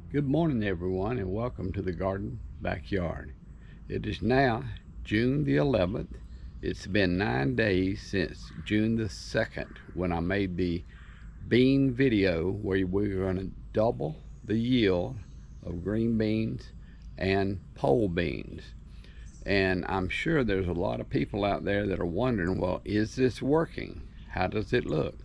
Good morning, everyone, and welcome to the Garden Backyard. It is now June the 11th. It's been 9 days since June the 2nd when I made the bean video where we were going to double the yield of green beans and pole beans. And I'm sure there's a lot of people out there that are wondering, well, is this working? How does it look?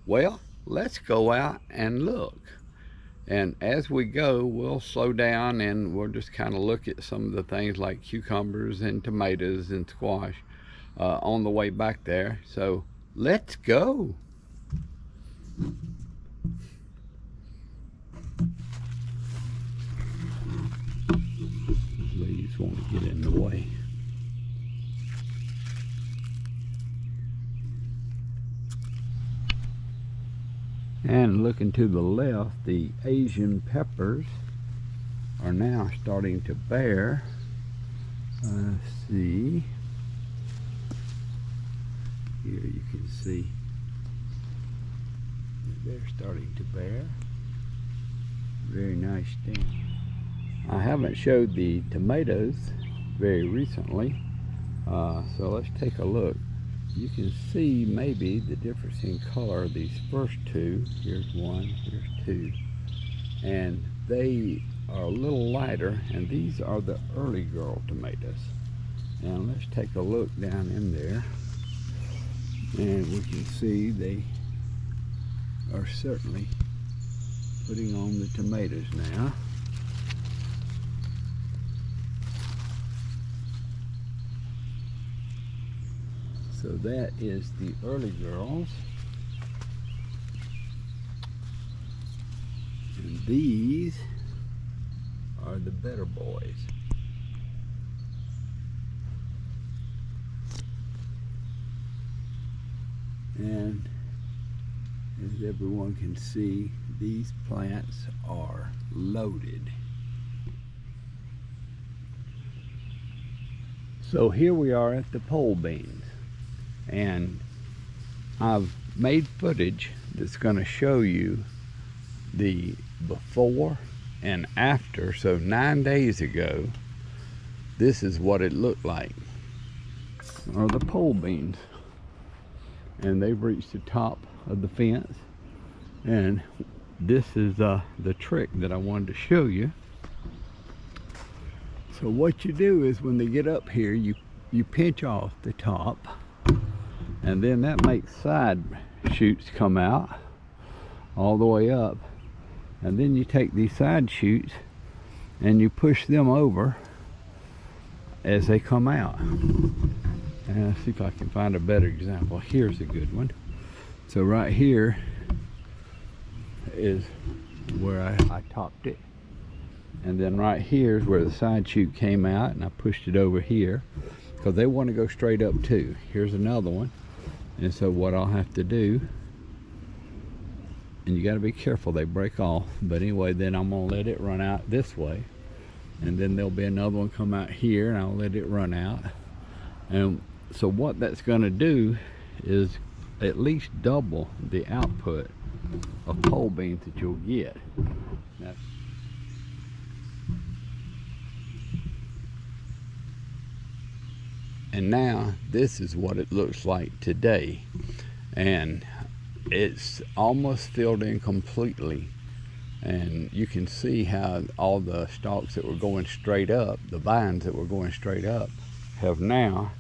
Well, let's go out and look. And as we go, we'll slow down and we'll just kind of look at some of the things like cucumbers and tomatoes and squash on the way back there. So let's go. Leaves want to get in the way. And looking to the left, the Asian peppers are now starting to bear. Let's see. Here you can see they're starting to bear. Very nice stem. I haven't showed the tomatoes very recently, so let's take a look. You can see maybe the difference in color of these first two. Here's one, here's two. And they are a little lighter, and these are the early girl tomatoes. Now let's take a look down in there. And we can see they are certainly putting on the tomatoes now. So that is the early girls. And these are the better boys. And as everyone can see, these plants are loaded. So here we are at the pole beans. And I've made footage that's going to show you the before and after. So 9 days ago, this is what it looked like, are the pole beans. And they've reached the top of the fence. And this is the trick that I wanted to show you. So what you do is when they get up here, you pinch off the top. And then that makes side shoots come out all the way up. And then you take these side shoots and you push them over as they come out. And let's see if I can find a better example. Here's a good one. So right here is where I topped it. And then right here is where the side shoot came out, and I pushed it over here because they want to go straight up too. Here's another one. And so what I'll have to do, and you got to be careful, they break off, but anyway, then I'm going to let it run out this way, and then there'll be another one come out here, and I'll let it run out. And so what that's going to do is at least double the output of pole beans that you'll get. And now this is what it looks like today, and it's almost filled in completely. And you can see how all the stalks that were going straight up, the vines that were going straight up, have now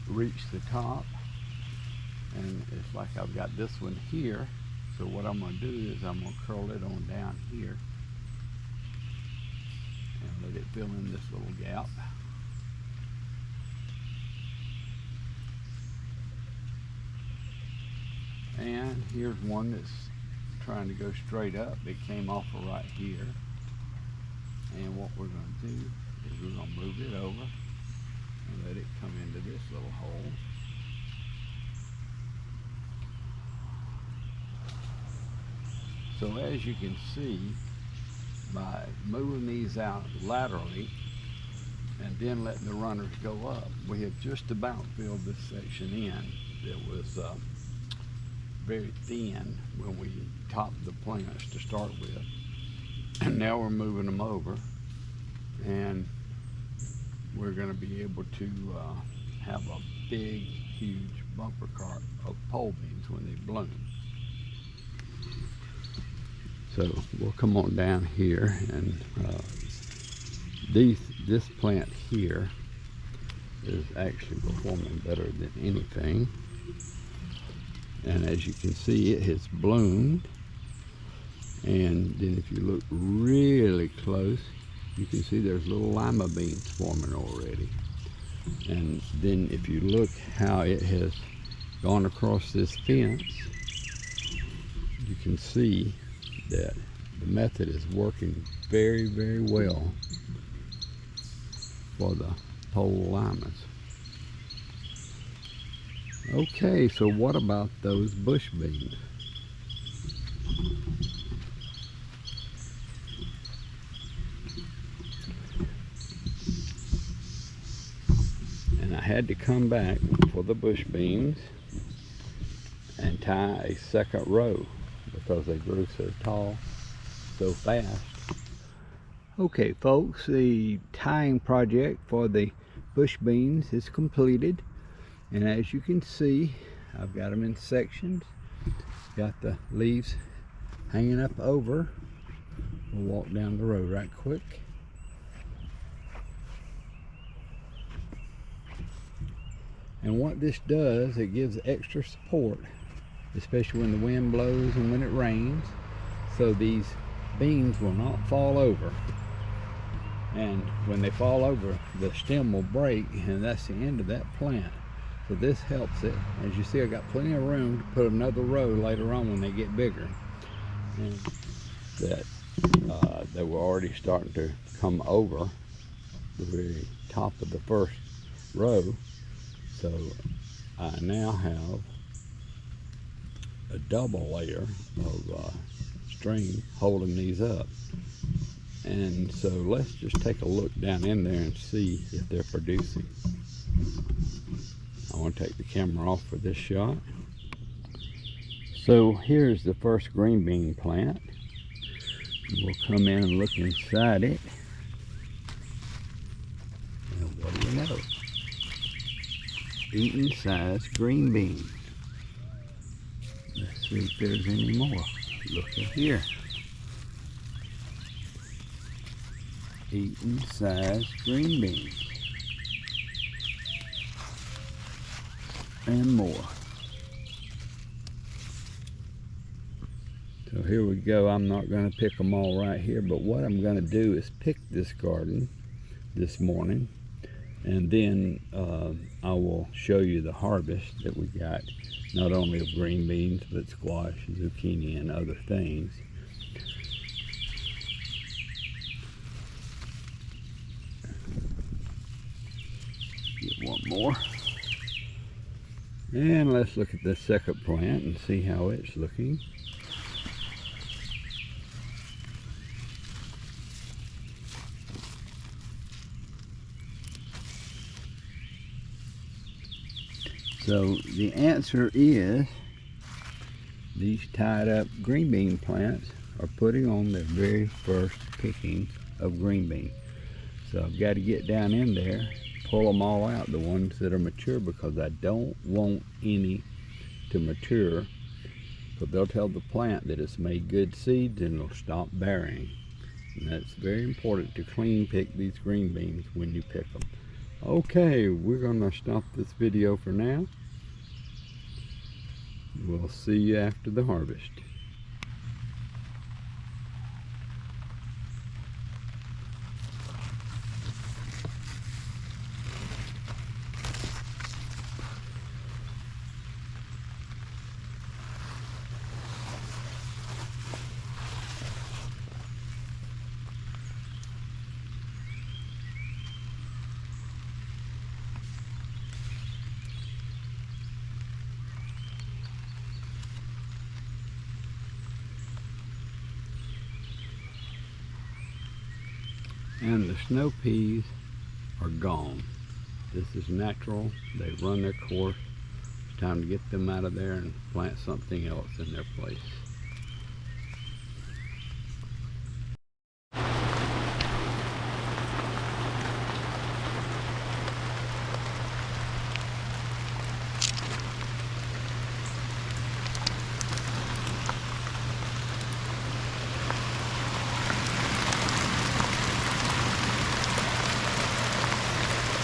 reached the top. And it's like I've got this one here. So what I'm going to do is I'm going to curl it on down here and let it fill in this little gap. And here's one that's trying to go straight up. It came off of right here. And what we're going to do is we're going to move it over and let it come into this little hole. So as you can see, by moving these out laterally and then letting the runners go up, we have just about filled this section in that was very thin when we topped the plants to start with. And now we're moving them over, and we're going to be able to have a big, huge bumper cart of pole beans when they bloom. So we'll come on down here, and this plant here is actually performing better than anything. And as you can see, it has bloomed. And then if you look really close, you can see there's little lima beans forming already. And then if you look how it has gone across this fence, you can see that the method is working very, very well for the pole limas. Okay, so what about those bush beans? And I had to come back for the bush beans and tie a second row because they grew so tall, so fast. Okay folks, the tying project for the bush beans is completed, and as you can see, I've got them in sections. Got the leaves hanging up over. We'll walk down the road right quick. And what this does, it gives extra support, especially when the wind blows and when it rains, so these beans will not fall over. And when they fall over, the stem will break, and that's the end of that plant. So this helps it. As you see, I got plenty of room to put another row later on when they get bigger. And that they were already starting to come over the very top of the first row. So I now have a double layer of string holding these up. And so let's just take a look down in there and see if they're producing. I want to take the camera off for this shot. So here's the first green bean plant. We'll come in and look inside it. And what do you know? Eating size green beans. Let's see if there's any more. Look at here. Eating size green beans. And more. So here we go. I'm not going to pick them all right here, but what I'm going to do is pick this garden this morning, and then I will show you the harvest that we got, not only of green beans, but squash, zucchini, and other things. Get one more. And let's look at the second plant and see how it's looking. So the answer is these tied up green bean plants are putting on their very first picking of green bean. So I've got to get down in there, pull them all out, the ones that are mature, because I don't want any to mature, but they'll tell the plant that it's made good seeds and it'll stop bearing. And that's very important to clean pick these green beans when you pick them. Okay, we're gonna stop this video for now. We'll see you after the harvest. And the snow peas are gone. This is natural. They run their course. It's time to get them out of there and plant something else in their place.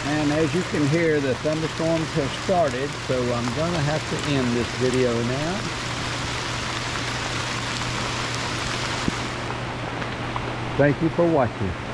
And as you can hear, the thunderstorms have started, so I'm going to have to end this video now. Thank you for watching.